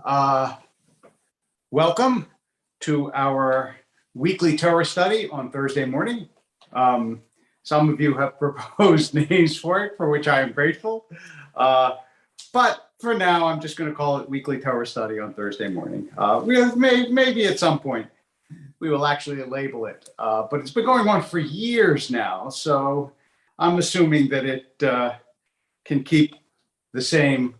Uh, Welcome to our weekly Torah study on Thursday morning. Some of you have proposed names for it, for which I am grateful. But for now, I'm just going to call it weekly Torah study on Thursday morning. Maybe at some point we will actually label it, but it's been going on for years now, so I'm assuming that it can keep the same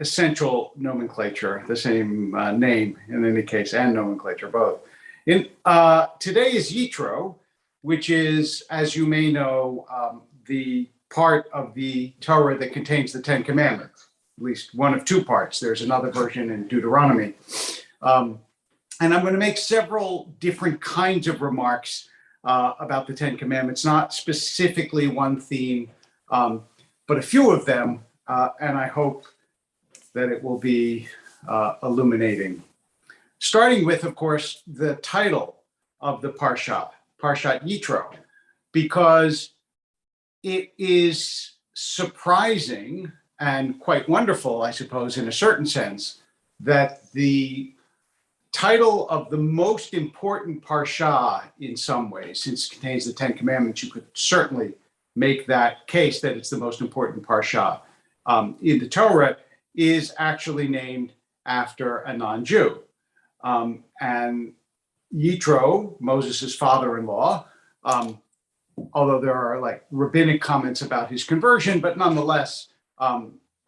essential nomenclature, the same name in any case, and nomenclature both. Today is Yitro, which is, as you may know, the part of the Torah that contains the Ten Commandments, at least one of two parts. There's another version in Deuteronomy. And I'm going to make several different kinds of remarks about the Ten Commandments, not specifically one theme, but a few of them, and I hope that it will be illuminating. Starting with, of course, the title of the Parshat Yitro, because it is surprising and quite wonderful, I suppose, in a certain sense, that the title of the most important Parsha in some ways, since it contains the Ten Commandments, you could certainly make that case that it's the most important Parsha in the Torah, is actually named after a non-Jew. And Yitro, Moses' father-in-law, although there are like rabbinic comments about his conversion, but nonetheless,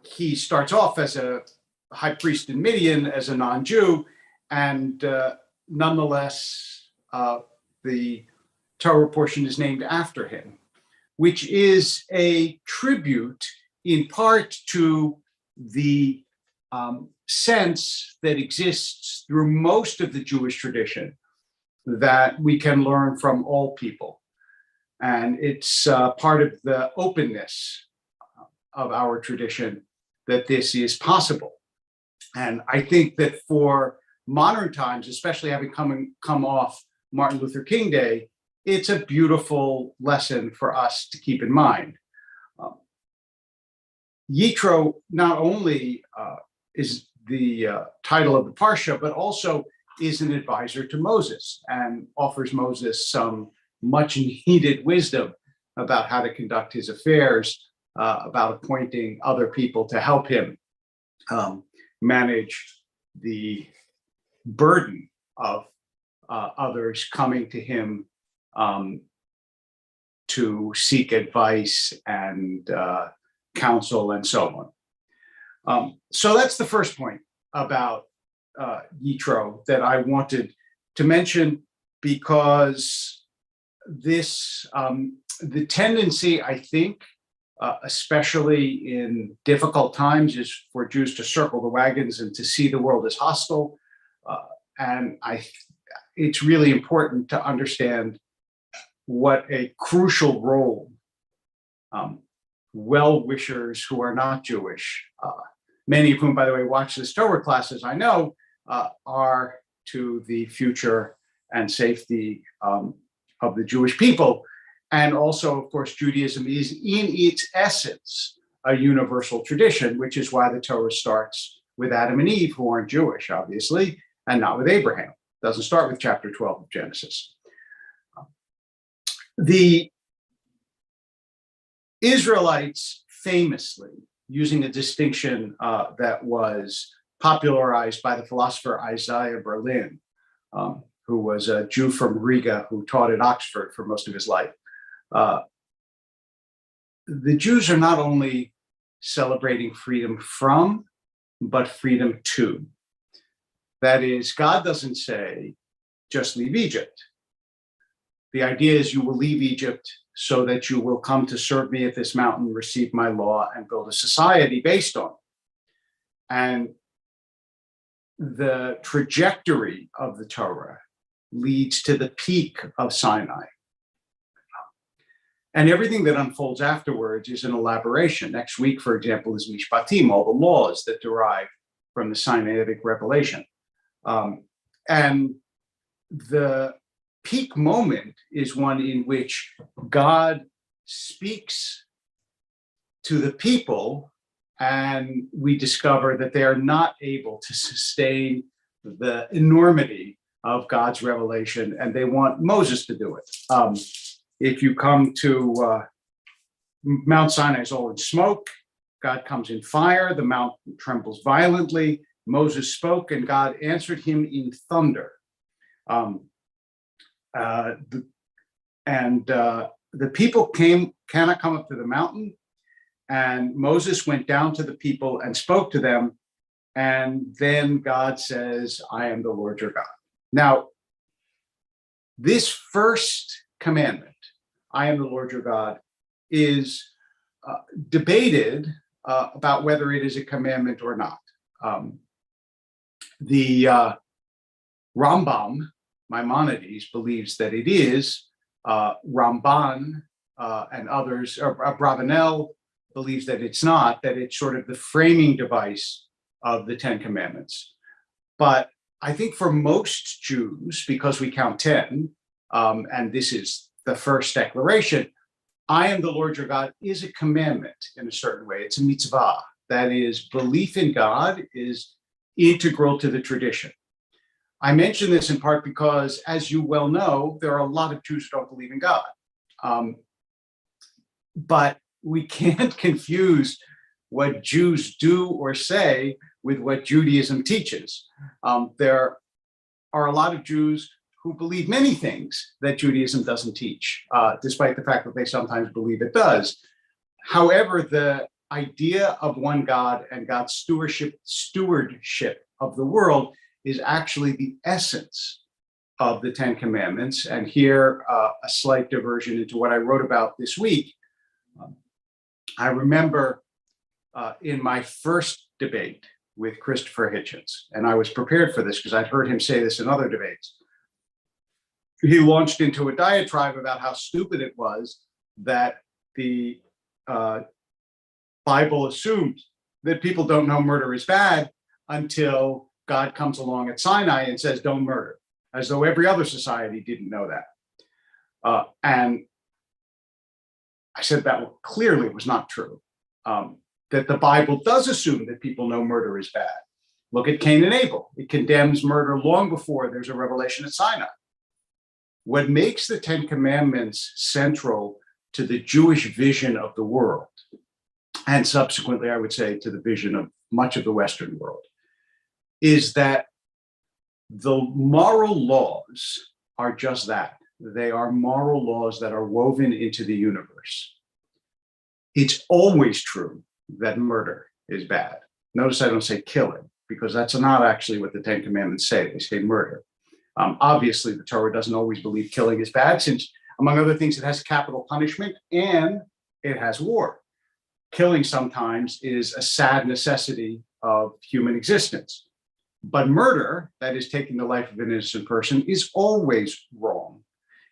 he starts off as a high priest in Midian as a non-Jew, and nonetheless, the Torah portion is named after him, which is a tribute in part to the sense that exists through most of the Jewish tradition that we can learn from all people. And it's part of the openness of our tradition that this is possible. And I think that for modern times, especially having come off Martin Luther King Day, it's a beautiful lesson for us to keep in mind. Yitro not only is the title of the Parsha, but also is an advisor to Moses and offers Moses some much needed wisdom about how to conduct his affairs, about appointing other people to help him manage the burden of others coming to him to seek advice and counsel and so on. So that's the first point about Yitro that I wanted to mention, because this, the tendency, I think, especially in difficult times, is for Jews to circle the wagons and to see the world as hostile. And it's really important to understand what a crucial role well-wishers who are not Jewish, many of whom, by the way, watch this Torah classes, I know, are to the future and safety of the Jewish people. And also, of course, Judaism is in its essence a universal tradition, which is why the Torah starts with Adam and Eve, who aren't Jewish, obviously, and not with Abraham. It doesn't start with chapter 12 of Genesis. The Israelites famously, using a distinction that was popularized by the philosopher Isaiah Berlin, who was a Jew from Riga who taught at Oxford for most of his life. The Jews are not only celebrating freedom from, but freedom to. That is, God doesn't say, just leave Egypt. The idea is you will leave Egypt so that you will come to serve me at this mountain, receive my law, and build a society based on it. And the trajectory of the Torah leads to the peak of Sinai. And everything that unfolds afterwards is an elaboration. Next week, for example, is Mishpatim, all the laws that derive from the Sinaitic revelation. And the peak moment is one in which God speaks to the people and we discover that they are not able to sustain the enormity of God's revelation, and they want Moses to do it. If you come to Mount Sinai is all in smoke, God comes in fire, the mountain trembles violently, Moses spoke, and God answered him in thunder. The people cannot come up to the mountain, and Moses went down to the people and spoke to them, and then God says, I am the Lord your God. Now, this first commandment, I am the Lord your God, is debated about whether it is a commandment or not. The Rambam, Maimonides, believes that it is. Ramban and others, or Bravanel believes that it's not, that it's sort of the framing device of the Ten Commandments. But I think for most Jews, because we count 10, and this is the first declaration, I am the Lord your God is a commandment in a certain way. It's a mitzvah. That is, belief in God is integral to the tradition. I mention this in part because, as you well know, there are a lot of Jews who don't believe in God. But we can't confuse what Jews do or say with what Judaism teaches. There are a lot of Jews who believe many things that Judaism doesn't teach, despite the fact that they sometimes believe it does. However, the idea of one God and God's stewardship of the world is actually the essence of the Ten Commandments. And here, a slight diversion into what I wrote about this week. I remember in my first debate with Christopher Hitchens, and I was prepared for this because I'd heard him say this in other debates. He launched into a diatribe about how stupid it was that the Bible assumes that people don't know murder is bad until God comes along at Sinai and says, don't murder, as though every other society didn't know that. And I said that clearly was not true, that the Bible does assume that people know murder is bad. Look at Cain and Abel. It condemns murder long before there's a revelation at Sinai. What makes the Ten Commandments central to the Jewish vision of the world, and subsequently, I would say, to the vision of much of the Western world, is that the moral laws are just that. They are moral laws that are woven into the universe. It's always true that murder is bad. Notice I don't say killing, because that's not actually what the Ten Commandments say. They say murder. Obviously, the Torah doesn't always believe killing is bad, since, among other things, it has capital punishment and it has war. Killing sometimes is a sad necessity of human existence. But murder, that is taking the life of an innocent person, is always wrong.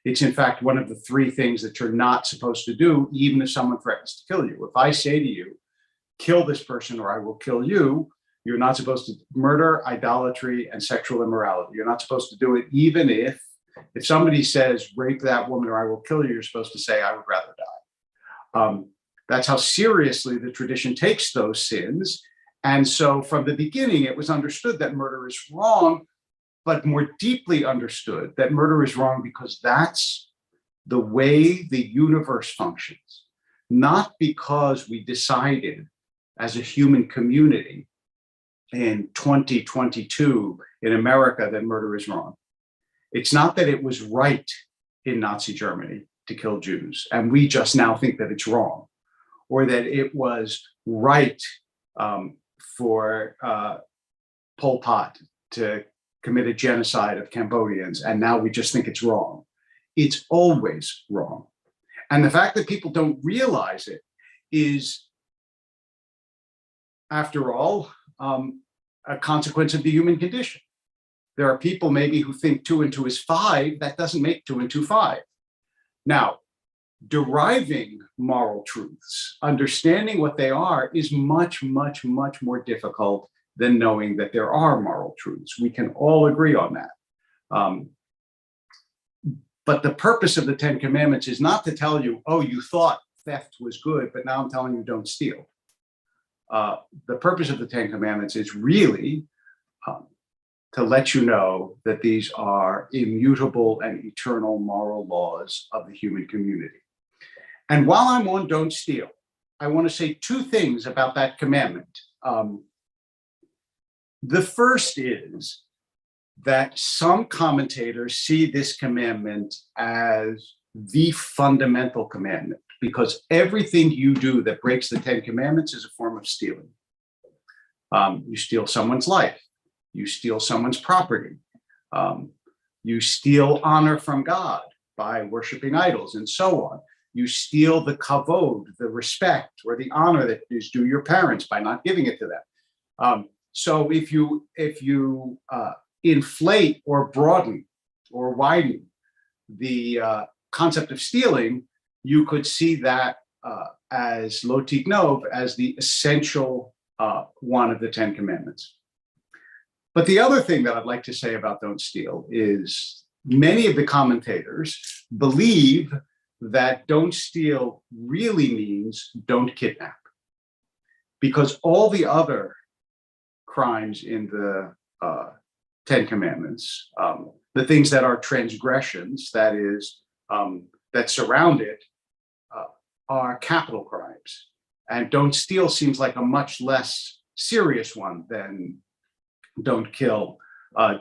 It's in fact one of the three things that you're not supposed to do, even if someone threatens to kill you. If I say to you, kill this person or I will kill you, you're not supposed to murder, idolatry, and sexual immorality. You're not supposed to do it, even if somebody says, rape that woman or I will kill you, you're supposed to say, I would rather die. That's how seriously the tradition takes those sins. And so from the beginning, it was understood that murder is wrong, but more deeply understood that murder is wrong because that's the way the universe functions, not because we decided as a human community in 2022 in America that murder is wrong. It's not that it was right in Nazi Germany to kill Jews, and we just now think that it's wrong, or that it was right for Pol Pot to commit a genocide of Cambodians, and now we just think it's wrong. It's always wrong. And the fact that people don't realize it is, after all, a consequence of the human condition. There are people maybe who think 2 and 2 is 5. That doesn't make 2 and 2 5. Now, deriving moral truths, understanding what they are, is much, much, much more difficult than knowing that there are moral truths. We can all agree on that. But the purpose of the Ten Commandments is not to tell you, oh, you thought theft was good, but now I'm telling you don't steal. the purpose of the Ten Commandments is really to let you know that these are immutable and eternal moral laws of the human community. And while I'm on don't steal, I want to say two things about that commandment. The first is that some commentators see this commandment as the fundamental commandment, because everything you do that breaks the Ten Commandments is a form of stealing. You steal someone's life, you steal someone's property, you steal honor from God by worshiping idols, and so on. You steal the kavod, the respect or the honor that is due your parents by not giving it to them. So if you inflate or broaden or widen the concept of stealing, you could see that as lo tignov, as the essential one of the Ten Commandments. But the other thing that I'd like to say about don't steal is many of the commentators believe that don't steal really means don't kidnap, because all the other crimes in the Ten Commandments, the things that are transgressions, that is, that surround it, are capital crimes. And don't steal seems like a much less serious one than don't kill,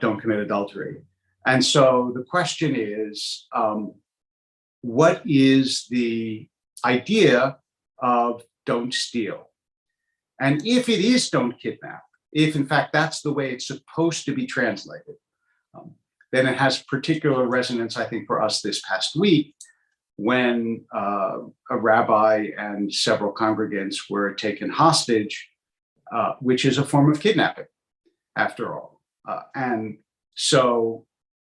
don't commit adultery. And so the question is, what is the idea of don't steal? And if it is don't kidnap, if in fact that's the way it's supposed to be translated, then it has particular resonance, I think, for us this past week, when a rabbi and several congregants were taken hostage, which is a form of kidnapping, after all. And so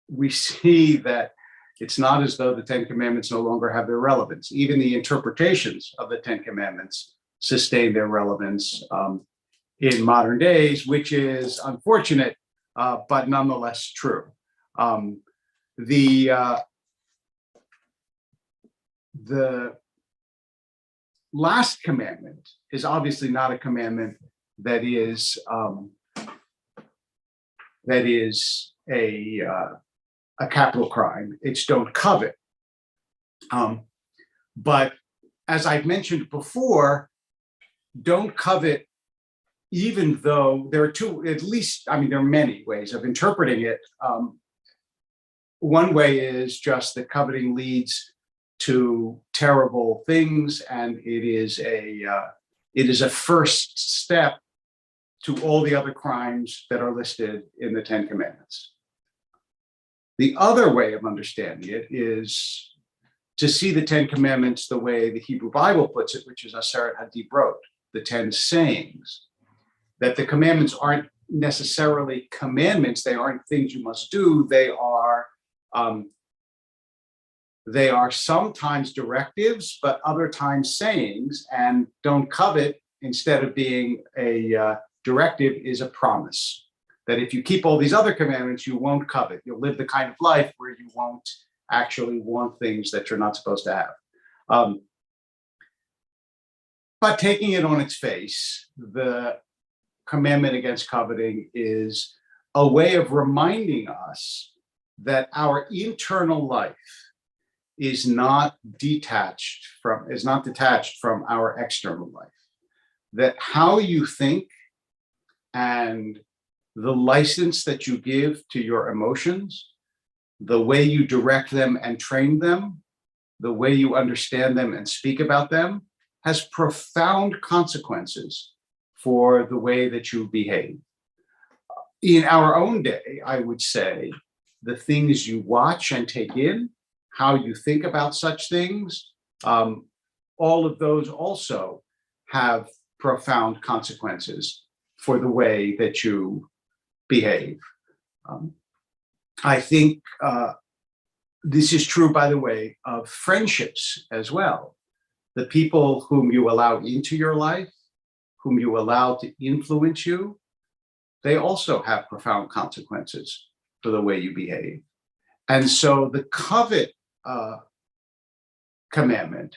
we see that it's not as though the Ten Commandments no longer have their relevance. Even the interpretations of the Ten Commandments sustain their relevance in modern days, which is unfortunate, but nonetheless true. The last commandment is obviously not a commandment that is a capital crime. It's don't covet. But as I've mentioned before, don't covet, even though there are two, at least, I mean, there are many ways of interpreting it. One way is just that coveting leads to terrible things, and it is a first step to all the other crimes that are listed in the Ten Commandments. The other way of understanding it is to see the Ten Commandments the way the Hebrew Bible puts it, which is Aseret HaDibrot, the 10 sayings, that the commandments aren't necessarily commandments, they aren't things you must do, they are sometimes directives, but other times sayings, and don't covet, instead of being a directive, is a promise. That if you keep all these other commandments, you won't covet. You'll live the kind of life where you won't actually want things that you're not supposed to have. But taking it on its face, the commandment against coveting is a way of reminding us that our internal life is not detached from our external life. That how you think and the license that you give to your emotions, the way you direct them and train them, the way you understand them and speak about them, has profound consequences for the way that you behave. In our own day, I would say the things you watch and take in, how you think about such things, all of those also have profound consequences for the way that you behave. I think this is true, by the way, of friendships as well. The people whom you allow into your life, whom you allow to influence you, they also have profound consequences for the way you behave. And so the covet commandment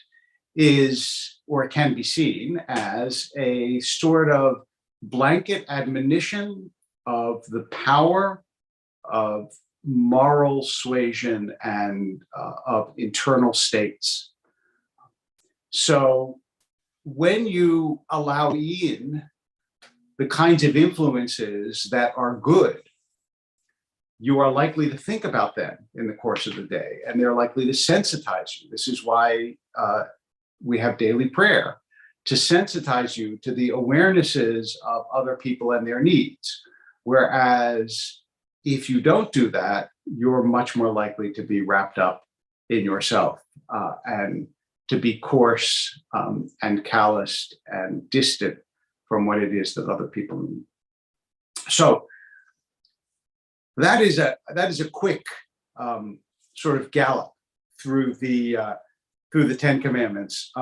is, or can be seen as, a sort of blanket admonition of the power of moral suasion and of internal states. So when you allow in the kinds of influences that are good, you are likely to think about them in the course of the day, and they're likely to sensitize you. This is why we have daily prayer, to sensitize you to the awarenesses of other people and their needs. Whereas if you don't do that, you're much more likely to be wrapped up in yourself and to be coarse and calloused and distant from what it is that other people need. So that is a quick sort of gallop through the Ten Commandments.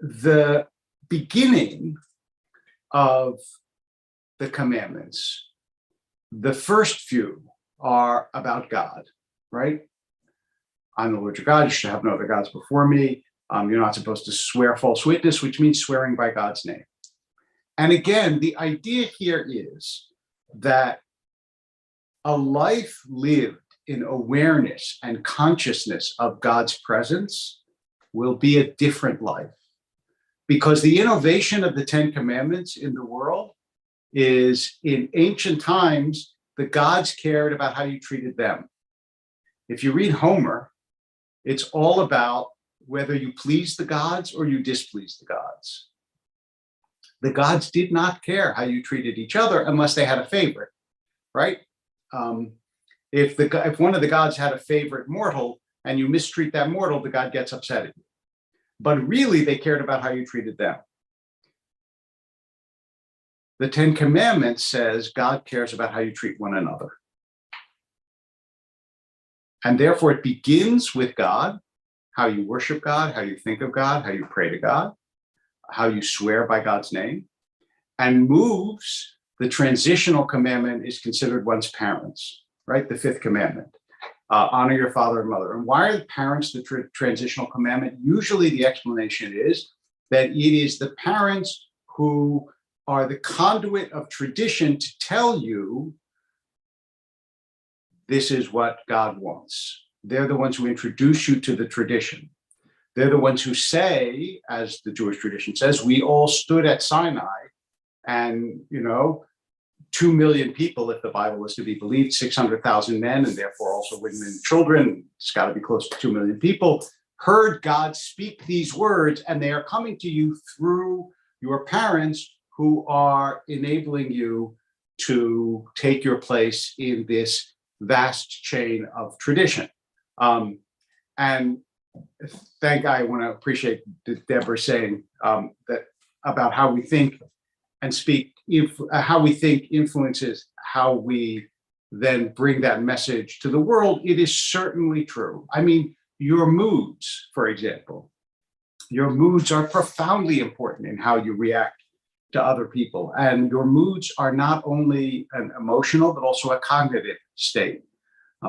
The beginning of the commandments, the first few are about God, right? I'm the Lord your God. You should have no other gods before me. You're not supposed to swear false witness, which means swearing by God's name. And again, the idea here is that a life lived in awareness and consciousness of God's presence will be a different life. Because the innovation of the Ten Commandments in the world is, in ancient times, the gods cared about how you treated them. If you read Homer, it's all about whether you please the gods or you displease the gods. The gods did not care how you treated each other unless they had a favorite, right? If one of the gods had a favorite mortal and you mistreat that mortal, the god gets upset at you. But really, they cared about how you treated them. The Ten Commandments says God cares about how you treat one another. And therefore, it begins with God, how you worship God, how you think of God, how you pray to God, how you swear by God's name, and moves. The transitional commandment is considered one's parents, right? The fifth commandment. Honor your father and mother. And why are the parents the transitional commandment? Usually the explanation is that it is the parents who are the conduit of tradition to tell you this is what God wants. They're the ones who introduce you to the tradition. They're the ones who say, as the Jewish tradition says, we all stood at Sinai and, 2 million people, if the Bible is to be believed, 600,000 men, and therefore also women and children, it's got to be close to 2 million people, heard God speak these words, and they are coming to you through your parents who are enabling you to take your place in this vast chain of tradition. And I want to appreciate Deborah saying that about how we think and speak, how we think influences how we then bring that message to the world. It is certainly true. I mean, your moods, for example, your moods are profoundly important in how you react to other people. And your moods are not only an emotional, but also a cognitive state.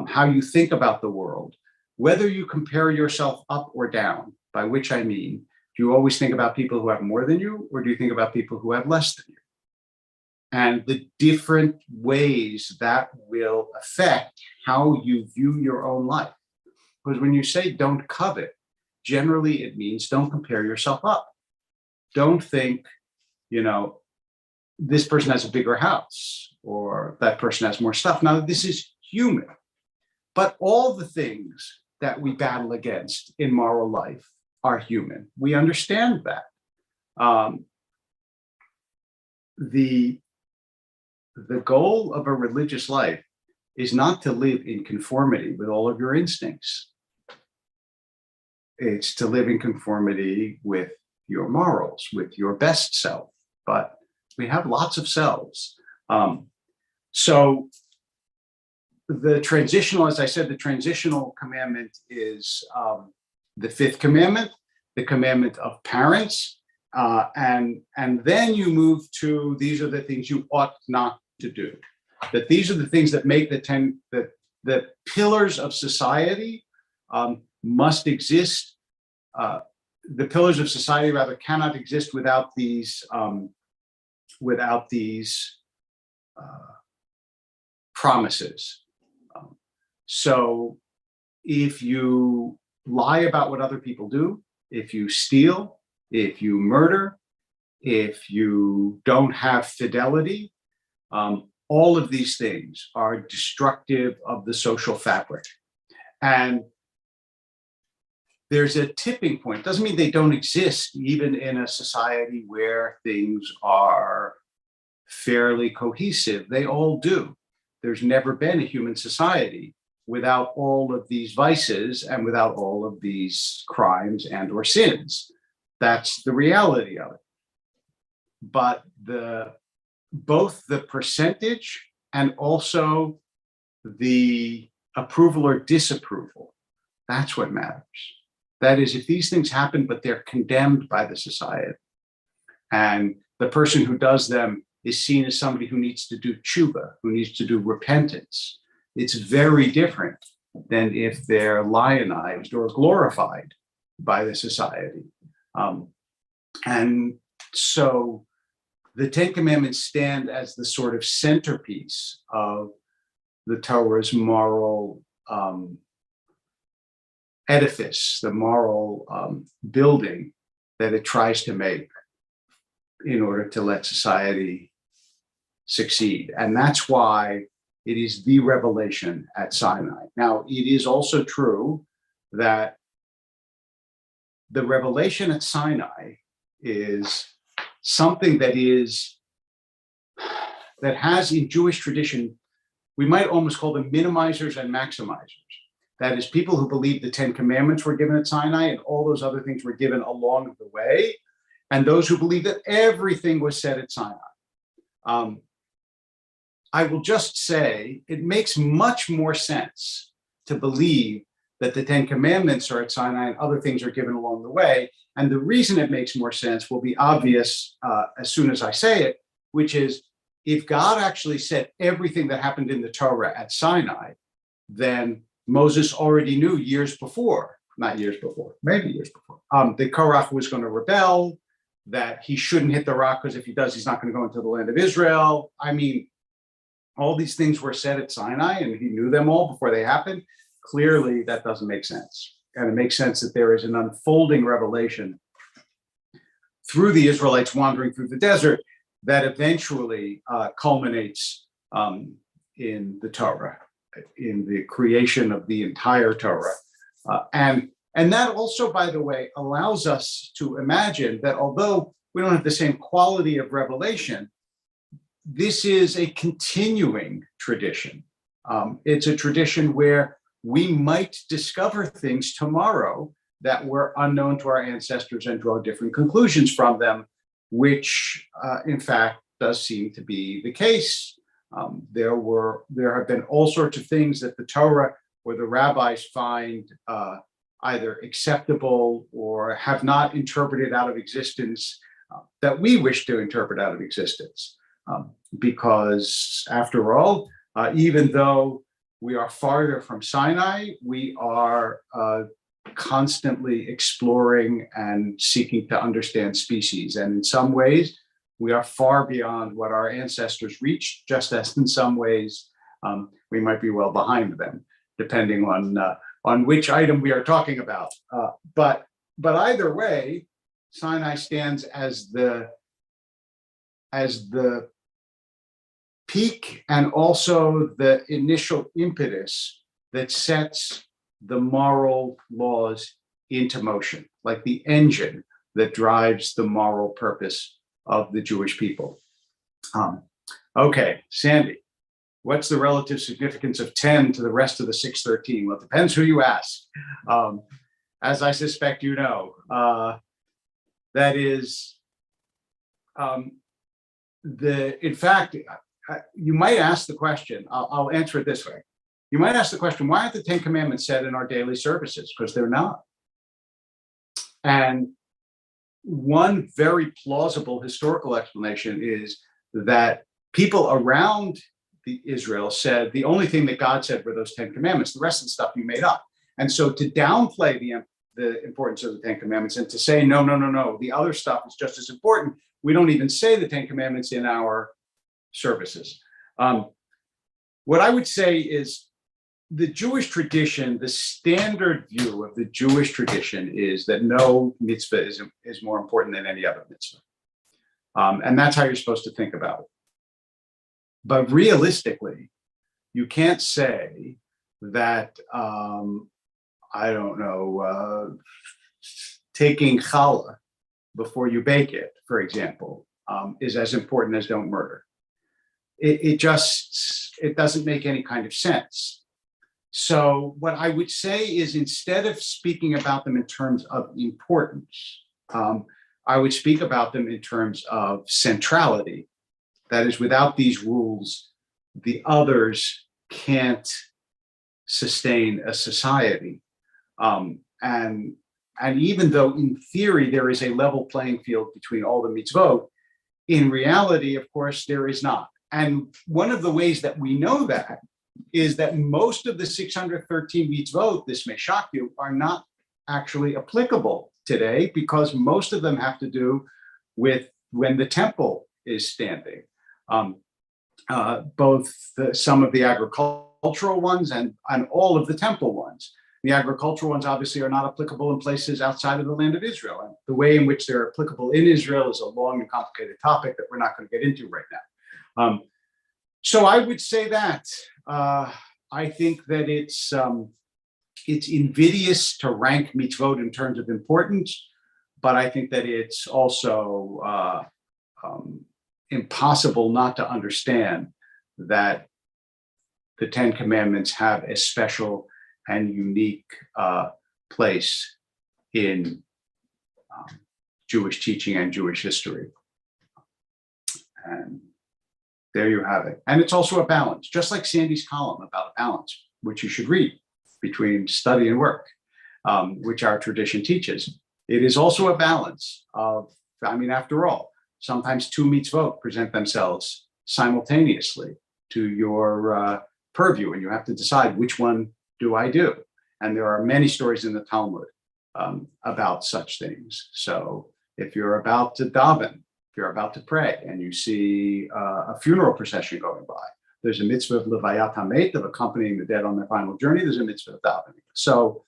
How you think about the world, whether you compare yourself up or down, by which I mean, do you always think about people who have more than you, or do you think about people who have less than you? And the different ways that will affect how you view your own life. Because when you say don't covet, generally it means don't compare yourself up. Don't think, this person has a bigger house or that person has more stuff. Now, this is human, but all the things that we battle against in moral life are human. We understand that. The goal of a religious life is not to live in conformity with all of your instincts. It's to live in conformity with your morals, with your best self. But we have lots of selves. So the transitional, as I said, the transitional commandment is the fifth commandment, the commandment of parents. And then you move to, these are the things you ought not to do. That these are the things that make the pillars of society must exist the pillars of society rather cannot exist without these promises. So if you lie about what other people do, if you steal, if you murder, if you don't have fidelity, all of these things are destructive of the social fabric. And there's a tipping point. Doesn't mean they don't exist, even in a society where things are fairly cohesive. They all do. There's never been a human society without all of these vices and without all of these crimes and or sins. That's the reality of it. But both the percentage and also the approval or disapproval, that's what matters. That is, if these things happen, but they're condemned by the society, and the person who does them is seen as somebody who needs to do tshuva, who needs to do repentance, it's very different than if they're lionized or glorified by the society. And so the Ten Commandments stand as the sort of centerpiece of the Torah's moral edifice, the moral building that it tries to make in order to let society succeed. And that's why it is the revelation at Sinai. Now, it is also true that the revelation at Sinai is something that has in Jewish tradition, we might almost call them minimizers and maximizers. That is, people who believe the Ten Commandments were given at Sinai and all those other things were given along the way, and those who believe that everything was said at Sinai. I will just say it makes much more sense to believe that the Ten Commandments are at Sinai and other things are given along the way. And the reason it makes more sense will be obvious as soon as I say it, which is if God actually said everything that happened in the Torah at Sinai, then Moses already knew years before, not years before, maybe years before, that Korach was going to rebel, that he shouldn't hit the rock because if he does, he's not going to go into the land of Israel. I mean, all these things were said at Sinai and he knew them all before they happened. Clearly, that doesn't make sense. And it makes sense that there is an unfolding revelation through the Israelites wandering through the desert that eventually culminates in the Torah, in the creation of the entire Torah. And that also, by the way, allows us to imagine that although we don't have the same quality of revelation, this is a continuing tradition. It's a tradition where we might discover things tomorrow that were unknown to our ancestors and draw different conclusions from them, which in fact does seem to be the case. There have been all sorts of things that the Torah or the rabbis find either acceptable or have not interpreted out of existence that we wish to interpret out of existence. Because after all, even though we are farther from Sinai, we are constantly exploring and seeking to understand species. And in some ways, we are far beyond what our ancestors reached, just as in some ways, we might be well behind them, depending on which item we are talking about. But either way, Sinai stands as the peak and also the initial impetus that sets the moral laws into motion, like the engine that drives the moral purpose of the Jewish people. Okay, Sandy, what's the relative significance of 10 to the rest of the 613? Well, it depends who you ask. As I suspect you know, that is, in fact, you might ask the question, I'll answer it this way. You might ask the question, why aren't the Ten Commandments said in our daily services? Because they're not. And one very plausible historical explanation is that people around Israel said the only thing that God said were those Ten Commandments. The rest of the stuff you made up. And so to downplay the importance of the Ten Commandments and to say, no, no, no, no, the other stuff is just as important. We don't even say the Ten Commandments in our services. What I would say is the Jewish tradition, the standard view of the Jewish tradition is that no mitzvah is more important than any other mitzvah. And that's how you're supposed to think about it. But realistically, you can't say that, I don't know, taking challah before you bake it, for example, is as important as don't murder. It doesn't make any kind of sense. So what I would say is, instead of speaking about them in terms of importance, I would speak about them in terms of centrality. That is, without these rules, the others can't sustain a society. And even though in theory there is a level playing field between all the mitzvot, in reality, of course, there is not. And one of the ways that we know that is that most of the 613 mitzvot, this may shock you, are not actually applicable today, because most of them have to do with when the temple is standing. Both some of the agricultural ones and all of the temple ones. The agricultural ones obviously are not applicable in places outside of the land of Israel. And the way in which they're applicable in Israel is a long and complicated topic that we're not going to get into right now. So I would say that I think that it's invidious to rank mitzvot in terms of importance, but I think that it's also impossible not to understand that the Ten Commandments have a special and unique place in Jewish teaching and Jewish history. And there you have it. And it's also a balance, just like Sandy's column about a balance, which you should read, between study and work, which our tradition teaches. It is also a balance of, after all, sometimes two mitzvot present themselves simultaneously to your purview, and you have to decide, which one do I do? And there are many stories in the Talmud about such things. So if you're about to daven, if you're about to pray, and you see a funeral procession going by, there's a mitzvah of levayat hamet, of accompanying the dead on their final journey. There's a mitzvah of davening. So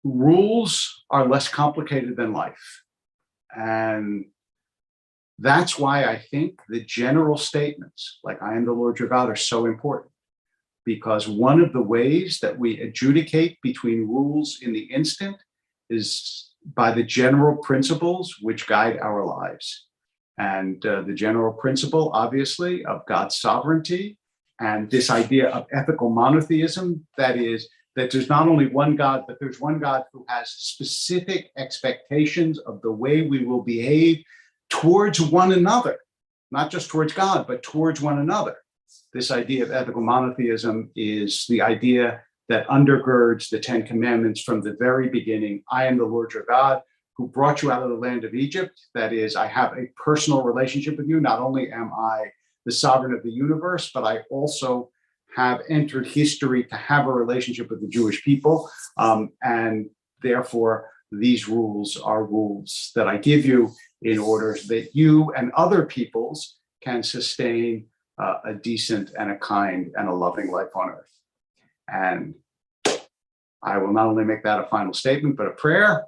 rules are less complicated than life. And that's why I think the general statements, like I am the Lord your God, are so important. Because one of the ways that we adjudicate between rules in the instant is by the general principles which guide our lives. And the general principle, obviously, of God's sovereignty, and this idea of ethical monotheism, that is, that there's not only one God, but there's one God who has specific expectations of the way we will behave towards one another, not just towards God, but towards one another. This idea of ethical monotheism is the idea that undergirds the Ten Commandments from the very beginning. I am the Lord your God, who brought you out of the land of Egypt. That is, I have a personal relationship with you. Not only am I the sovereign of the universe, but I also have entered history to have a relationship with the Jewish people. And therefore, these rules are rules that I give you in order that you and other peoples can sustain a decent and a kind and a loving life on earth. And I will not only make that a final statement, but a prayer,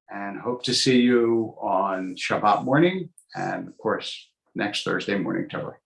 and hope to see you on Shabbat morning, and of course, next Thursday morning Torah.